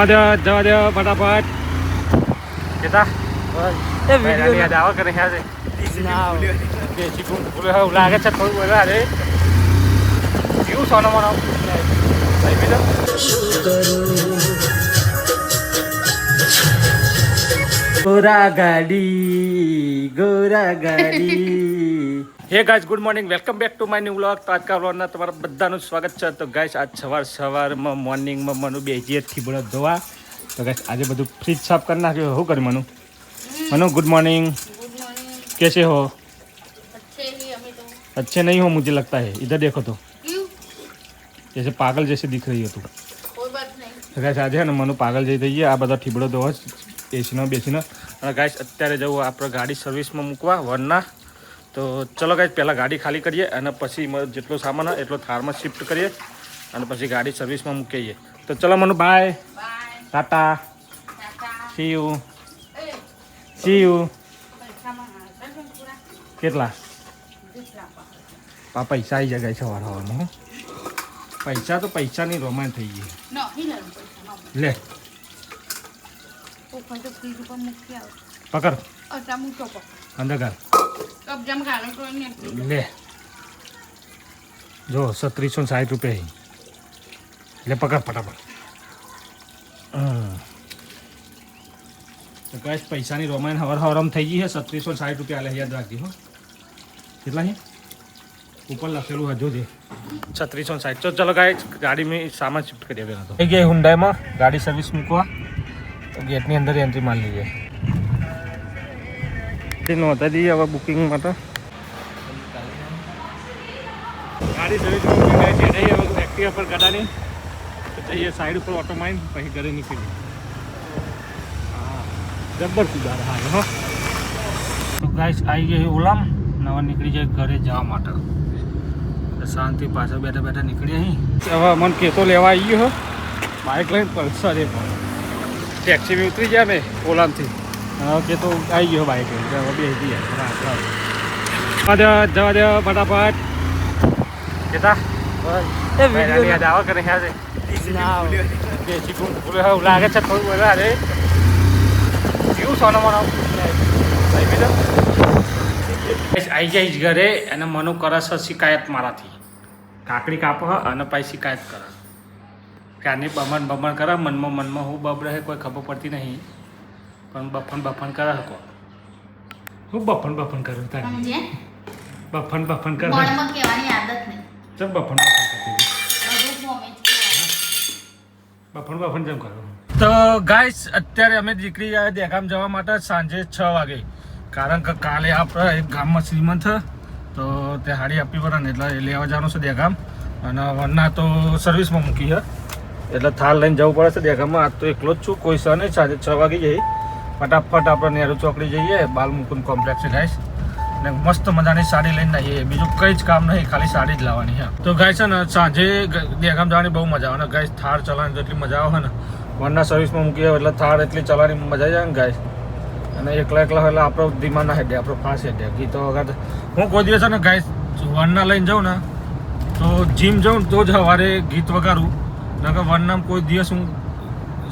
જવા દે ફટાફટ કેતા એ વિડિયો યાદ આવા કરે છે ના દેશી ગુણ બોલે હા લાગે છે થોડું બોલે અરે કેવું સોનો મનો ભાઈ બીજો ગોરા ગાડી હે guys good morning welcome back to my new vlog. તો આજકા વ્લોગના તમારા બધાનું સ્વાગત છે. તો ગાઈસ આજ સવારમાં મોર્નિંગમાં મનુ બેહીએ ખીબડો ધોવા. તો ગાઈસ આજે બધું ફ્રીજ સાફ કરી નાખ્યું. શું કર્યું મનુ? Manu good morning. कैसे हो? अच्छे नहीं हो मुझे लगता है. इधर देखो तो जैसे पागल जैसे दिख रही हो तुम. कोई बात नहीं. गाइस आज है ना मनु पागल जैसे થઈ ગયા. આ બધા ઠીબડો ધોવા એસીનો બેસીનો. અને ગાઈસ અત્યારે જવું આપણે ગાડી સર્વિસમાં મૂકવા વરના. તો ચલો ગાઈસ પહેલાં ગાડી ખાલી કરીએ અને પછી જેટલો સામાન હોય એટલો થારમાં શિફ્ટ કરીએ અને પછી ગાડી સર્વિસમાં મૂકીએ. તો ચલો Manu by Tata C you. See you. કેટલા પૈસા આવી જાય સવાર સવારમાં. પૈસા તો પૈસાની રોમાન થઈ ગઈ. લે પકડ અંદર ગાલ લે જો 3760 રૂપિયા. લે પકડ ફટાફટ. તો ગાઈસ પૈસાની રોમાન હવારમાં થઈ ગઈ છે. 3760 રૂપિયા લે યાદ રાખજો. હો કેટલા છે ઉપર લખેલું હજુ છે 3660. તો ચલો ગાઈસ ગાડીમાં સામાન શિફ્ટ કરીએ. પહેલાં તો થઈ ગઈ હુન્ડાઈમાં ગાડી સર્વિસ મૂકવા. તો ગેટની અંદર એન્ટ્રી મારી લઈએ. નોંધાઈ દઈએ હવે બુકિંગ માટે. ગાડી સર્વિસ મૂકી જઈએ એક્ટિવા પર ગાડાની. તો જઈએ સાઈડ ઉપર ઓટો મારીને પછી ઘરે નીકળીએ. જબ્બર સુધાર હા હો. તો ગાઈસ આવી ગઈ ઓલામ નવા નીકળી જાય ઘરે જવા માટે. શાંતિ પાછળ બેઠા બેઠા નીકળી અહીં. હવે મને કેતો લેવા આવી ગયો બાઇક લઈને પલ્સર એ પણ ટેક્સીમાં ઉતરી જાય ને ઓલામથી. હવે કેતો આવી ગયો બાઇક લઈને હવે બેસી જાય. જવા દે ફટાફટ કેતા એ વિડિયો યાદ આવા કરે છે દેશી ગુણ બોલે હા લાગે છે થોડું બોલે અરે કેવું સોનો મનો ભાઈ બીજો આવી જઈશ ઘરે અને મનુ કરે છે શિકાયત મારાથી. કાકડી કાપો અને પછી શિકાયત કરે. ક્યારની બમણ કરે મનમાં હું બબડે કોઈ ખબર પડતી નહીં પણ બફન કરે કો હું બફન કરું તારી બફન કરે કહેવાની આદત નહીં. ચમ બફન કરતી બફન જેમ કરું. તો ગાઈસ અત્યારે અમે દીકરી દેગામ જવા માટે સાંજે 6 વાગે. કારણ કે કાલે આપણે એક ગામમાં શ્રીમંત તો તે હાડી આપવી પડે ને એટલે લેવા જવાનું છે દેગામ. અને વરના તો સર્વિસમાં મૂકી છે એટલે થાર લઈને જવું પડે છે દેગામમાં. આજ તો એકલો જ છું, કોઈ છે નહીં. સાંજે 6 વાગે જઈએ ફટાફટ આપણે નેહરુ ચોકડી જઈએ. બાલમુકુંદ કોમ્પ્લેક્સ છે ગાઈસ. ને મસ્ત મજાની સાડી લઈને આવીએ. બીજું કંઈ જ કામ નહીં, ખાલી સાડી જ લાવવાની છે. તો ગાઈસ છે ને સાંજે દેગામ જવાની બહુ મજા આવે ને ગાઈસ. થાર ચલાવવાની જેટલી મજા આવે ને વરના સર્વિસમાં મૂકીએ એટલે થાર એટલી ચલાવવાની મજા આવી જાય ને ગાઈસ. અને એકલા એટલે આપણો ધીમા ના હેડે, આપણો ફાસ્ટ હેડે. ગીતો વગર હું કોઈ દિવસ ને ગાઈસ વરના લઈને જાઉં ને તો જીમ જાઉં તો જ સવારે ગીત વગાડું. નકર વરનામ કોઈ દિવસ હું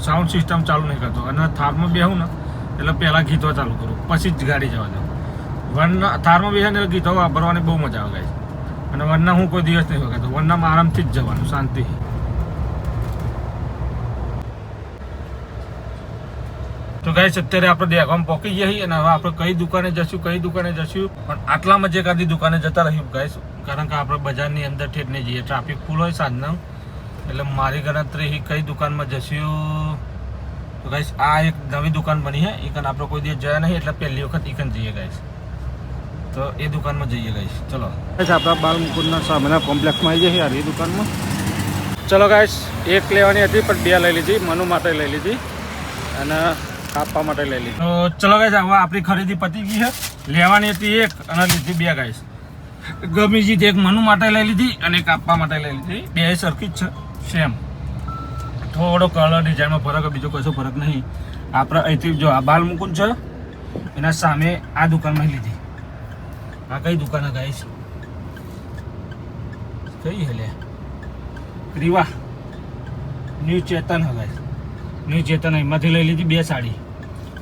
સાઉન્ડ સિસ્ટમ ચાલુ નહીં કરતો. અને થારમાં બેહું ને એટલે પહેલાં ગીતો ચાલુ કરું પછી જ ગાડી જવા દઉં. વરના થારમાં બેસે ને ગીતો વાપરવાની બહુ મજા આવે ગાઈસ. અને વરના હું કોઈ દિવસ નહીં વગાડતો. વરનામાં આરામથી જ જવાનું શાંતિ. તો ગાઈસ અત્યારે આપણે દેગામ પહોંચી ગયા છીએ અને હવે આપણે કઈ દુકાને જશું પણ આટલામાં જે કાદી દુકાને જતા રહ્યું ગાઈસ. કારણ કે આપણે બજારની અંદર ઠેઠ નહીં જઈએ, ટ્રાફિક ફૂલ હોય સાંજના. એટલે મારી ગણતરી કઈ દુકાનમાં જશું. તો ગાઈસ આ એક નવી દુકાન બની છે. એકન આપણે કોઈ દિવસ જયા નહીં એટલે પહેલી વખત એકન જઈએ ગાઈસ. તો એ દુકાનમાં જઈએ ગાઈસ. ચલો ગાઈસ આપણા બાલમુકુંદના સામેના કોમ્પ્લેક્સમાં આવી જઈએ યાર એ દુકાનમાં. ચલો ગાઈસ એક લેવાની હતી પણ 2 લઈ લીધી. મનુ માટે લઈ લીધી અને આપવા માટે લઈ લીધી. તો ચલો ગાઈસ હવે આપણી ખરીદી પતી ગઈ છે. લેવાની હતી એક અને લીધી 2 ગાઈસ. ગમીજી એક મનુ માટે લઈ લીધી અને એક આપવા માટે લઈ લીધી. 2 સરખી જ છે સેમ. થોડો કલર ડિઝાઇનમાં ફરક, બીજો કશો ફરક નહીં. આપણે અહીંથી જો આ બાલમુકુંદ છે એના સામે આ દુકાનમાં લીધી. આ કઈ દુકાન ગાઈસ? કઈ હે લે રીવા ન્યૂ ચેતન હવે ને ચેતન એમાંથી લઈ લીધી 2 સાડી.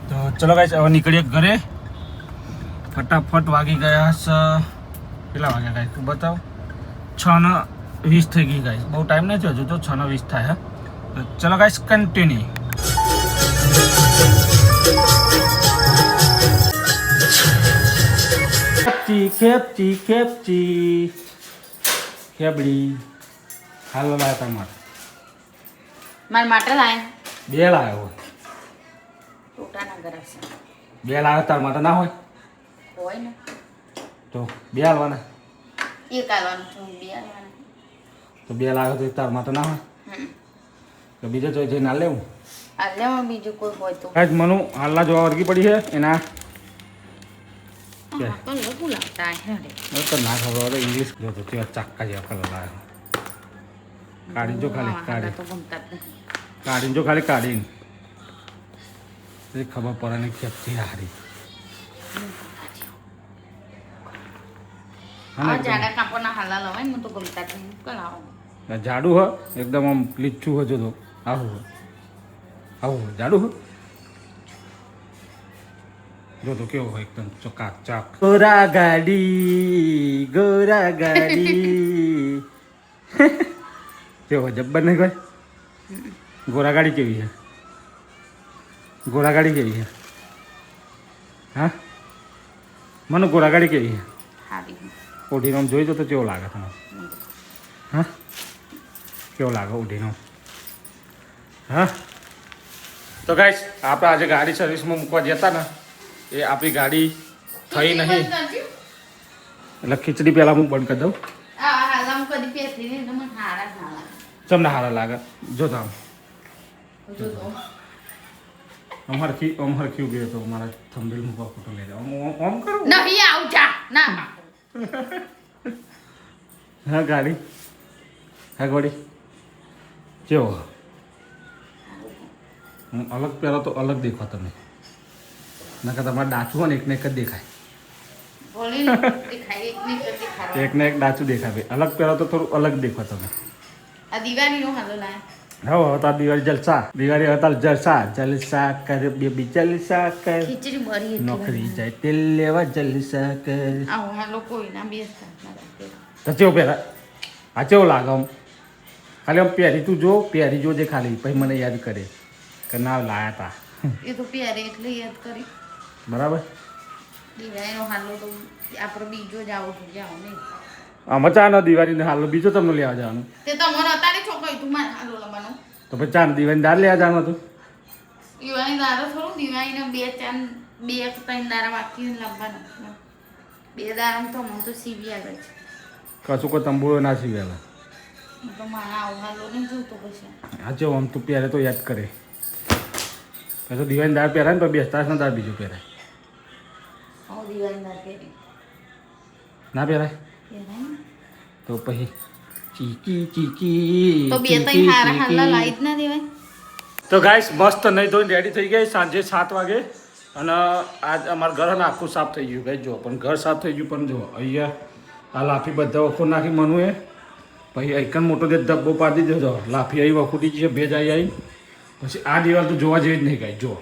તો ચલો ગાઈસ હવે નીકળીએ ઘરે. ફટાફટ વાગી ગયા છે કેટલા વાગ્યા ગાઈસ તું બતાવ. 6:20 થઈ ગઈ ગાઈસ. બહુ ટાઈમ નથી હજુ તો 6:20 થાય. તો ચલો ગાઈસ કન્ટિન્યુ. ખેપચી ખેબડી હાલો લાયા તમારે મારા માટે લાય 2 લાવ્યો. ટોટાના ગરાશે 2 લાવ્યો તાર માટે ના હોય હોય ને તો 2 હાલવાના. એક આલવાનું છે 2 આલવાના. તો 2 લાવ્યો તો તાર માટે ના હોય તો બીજો ચોઈ જઈને ના લેવું. આલ્યામાં બીજું કોઈ હોય તો આજ મનુ હાલના જોવા વર્ગી પડી છે એના તો લગુ લાગતા હે તો ના ખબર હોય ઇંગ્લિશ જો તો તેવા ચાક્કા જેવા કલર લાવ્યો. કાઢી જો ખાલી કાઢી તો ગમતા જ નહીં. કાઢીને જો ખાલી કાઢીને ખબર પડે ને ખેપતી હારી. આ જાડા કાપડના હાલા લવાય મને તો ગમતા જ નહીં. કલાવો જાડું હ એકદમ આમ લીચું હજુ તો આવું આવું જાડું હ જો તો કેવો હોય એકદમ ચકાક ચાક. ગોરા ગાડી કેવો જબ્બર નહીં કોઈ. ગોરા ગાડી કેવી છે? ગોરા ગાડી કેવી છે? હા મને ગોરા ગાડી કેવી છે? હારી ઓઢીનો આમ જોઈ તો કેવો લાગે તમે? હા કેવો લાગે ઓઢીનો? હા તો ગાઈસ આપણે આજે ગાડી સર્વિસમાં મૂકવા જતા ને એ આપણી ગાડી થઈ નહીં એટલે ખીચડી પહેલાં હું બંધ કરી દઉં. આ હાલામાં કદી પહેરતી નહીં એટલે મને હારા જ ના લાગે. તમને સારા લાગે જો તો આમ જો તો આમ હરખી ઉભી તો મારા થંબનેલ મૂકવા ફોટો લઈ જાઓ. આમ કરો નહીં આવ જા ના હા ગાડી હા ગોડી કેવો હું અલગ પહેરો તો અલગ દેખો તમે નકર તમારે ડાચું હોય ને એકને એક જ દેખાય. બોલી દેખાય એક ને એક દેખાય. એકને એક ડાચું દેખાય ભાઈ. અલગ પહેરો તો થોડું અલગ દેખો તમે. આ દિવાળીનો હાલો લાય હવે તાર દિવાળી જલસા દિવાળી હવે તાર જલસા કર બેબી જલસા કર ખીચડી બરી નોકરી જાય તેલ લેવા જલસા કર. આવું હાલો કોઈ ના બેસતા તો કેવો પહેરા આ કેવો લાગે આમ ખાલી આમ પહેરી તું જો પહેરી જોજે ખાલી પછી મને યાદ કરે કે ના લાયા તા એ તો પ્યારે એટલે યાદ કરી. બરાબર દિવાળીનો હાલો તો આપણો બીજો જ આવો જાઓ નહીં. આમાં ચા ન દિવાળીને હાલ બીજો તમને લેવા જવાનું તે તમારે અત્યારે છોકરી તું મારે હાલો લવાનું તો પછી ચા દિવાળી દાર લેવા જવાનું હતું. દિવાળી દારો થોડું દિવાળીને 2-3 દારા બાકી લાવવાનું 2 દારા તો મને તો સીવી આવે છે. કશું કોઈ તંબુરો ના સીવેલા તો મારા આવું હાલો નહીં જોતો પછી હા ચેવો આમ તું પહેરે તો યાદ કરે પછી તો દિવાળી દાર પહેરાય ને તો બેસતા દાર બીજું પહેરાય આવું દિવાળી દાર પહેરી ના પહેરાય પહેરાય ને. તો પછી ચીકી તો 2-3 હારા હાલા લાઈ જ ના દેવાય. તો ગાઈસ મસ્ત નહીં ધોઈને રેડી થઈ ગઈ સાંજે 7 વાગે અને આજ અમારા ઘર ને આખું સાફ થઈ ગયું ગાઈસ. જો પણ ઘર સાફ થઈ ગયું પણ જો અહીંયા આ લાફી બધા વખો નાખી મનુએ પછી એકન મોટો જે ધબ્બો પાડી દીધો લાફી આવી વખુટી છે ભેજ આવી પછી આ દિવાલ તો જોવા જેવી જ નહીં ગાઈ. જો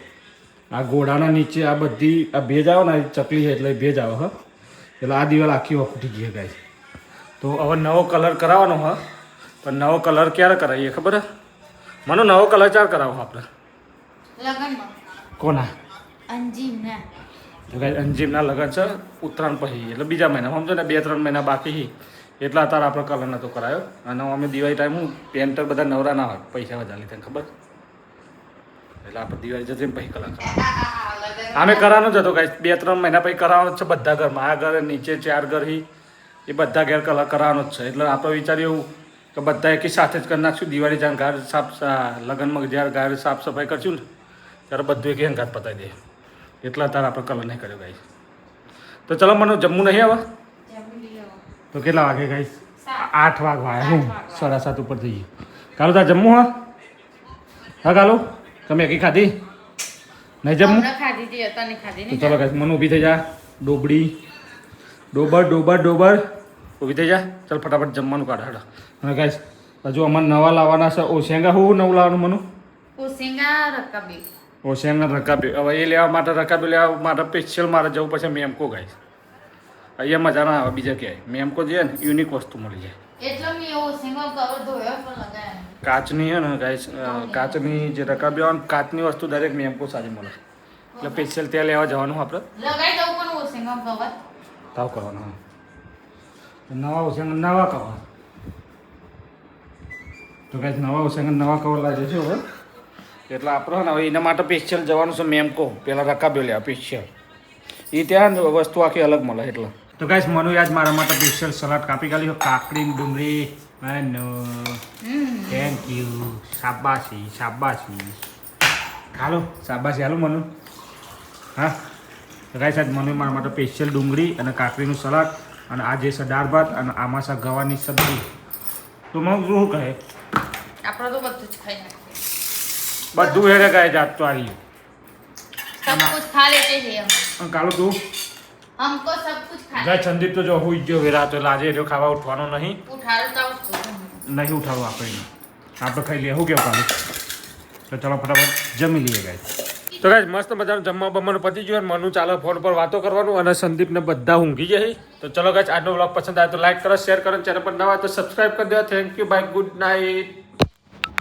આ ઘોડાના નીચે આ બધી આ ભેજ આવે ને ચકલી છે એટલે ભેજ આવે હા એટલે આ દિવાલ આખી વખુટી ગઈ ગાઈ. તો હવે નવો કલર કરાવવાનો હા પણ નવો કલર ક્યારે કરાવીએ ખબર હે મને નવો કલર ચાર કરાવો આપણે લગનમાં કોના અંજીમ ને તો ગાઈ અંજીમના લગ્ન છે ઉત્તરાયણ પછી એટલે બીજા મહિના સમજો ને 2-3 મહિના બાકી એટલા અત્યારે આપણે કલર નહોતો કરાયો અને અમે દિવાળી ટાઈમ હું પેન્ટર બધા નવરા ના હોય પૈસા વધારે લીધા ખબર એટલે આપણે દિવાળી જતી પછી કલર અમે કરવાનો જ હતો ગાઈ 2-3 મહિના પછી કરાવવાનો જ છે બધા ઘરમાં આ ઘર નીચે 4 ઘર એ બધા ઘેર કલર કરાવવાનો જ છે એટલે આપણે વિચાર્યું એવું કે બધા એકી સાથે જ કરી નાખશું દિવાળી જ્યારે ઘર સાફ લગ્નમાં જ્યારે ઘર સાફ સફાઈ કરશું ને ત્યારે બધું એક ઘાત પતાવી દે એટલા તાર આપણે કલર નહીં કર્યો ગાઈશ. તો ચલો મને જમવું નહીં હવે તો કેટલા વાગે ગાઈશ 8 વાગવા હું 7:30 ઉપર થઈ ગયું. કાલો તાર જમવું હા હા કાલો તમે એકી ખાધી નહીં જમવું તો ચલો ગાઈશ મને ઊભી થઈ જા ડોબડી ડોબર ઊભી થઈ જા ચાલ ફટાફટ જમવાનું કાઢ હાડો. અને ગાઈશ હજુ અમારે નવા લાવવાના છે ઓ શેંગા હું નવું લાવવાનું મનું ઓસેંગા રકાબી ઓશિયાના રકાબી હવે એ લેવા માટે રકાબી લેવા માટે સ્પેશિયલ મારે જવું પછી મેમકો ગાઈશ અહીંયા મજા ના આવે બીજા ક્યાંય મેમકો જે ને યુનિક વસ્તુ મળી જાય એટલે મેં ઓસેંગા કવર ધોયો પણ લગાવ્યા કાચની હે ને ગાઈસ કાચની જે રકાબી આવે ને કાચની વસ્તુ દરેક મેમકો સારી મળે એટલે સ્પેશિયલ ત્યાં લેવા જવાનું આપણે લગાઈ દઉં પણ ઓસેંગા કવર તાવ કરવાનો હા નવા ઓશિયાના નવા કવર તો ગાઈસ નવા ઓશિયાના નવા કવર લાગે છે હવે એટલે આપણે ને હવે એના માટે સ્પેશિયલ જવાનું છે મેમકો પેલા રકાબી લેવા સ્પેશિયલ એ ત્યાં વસ્તુ આખી અલગ મળે એટલે તો ગાઈસ મનુ યાદ મારા માટે સ્પેશિયલ સલાડ કાપી કાઢી કાકડી ડુંગળી મનો થેન્ક યુ શાબાશી શાબાશી હાલો શાબાશી હાલો મનુ હા તો ગાઈસ આજ મનુ મારા માટે સ્પેશિયલ ડુંગળી અને કાકડીનું સલાડ અને આ જે છે દાળ ભાત અને આમાં છે ગવાની સબ્જી તો મને શું કહે આપણે તો બધું જ ખાઈ નાખીએ બધું હેરે ગાય જાત તો આવી सब कुछ खा लेते हैं हम કાલો તું हमको सब कुछ खा ગાય સંદીપ તો જો હુઈ ગયો વેરા તો આજે એનો ખાવા ઉઠવાનો નહીં उठाड़ो तो उसको નહીં ઉઠાડવું આપણે આપણે ખાઈ લઈએ શું કેવું કાલે તો ચલો ફટાફટ જમી લઈએ ગાય તો ગાય મસ્ત મજાનું જમવા બમવાનું પતી ગયું અને મનુ ચાલો ફોન પર વાતો કરવાનું અને સંદીપને બધા ઊંઘી જાય તો ચલો ગાય આજનો વ્લોગ પસંદ આવે તો લાઈક કરો શેર કરો ચેનલ પર નવા તો સબસ્ક્રાઈબ કરી દો thank you bye good night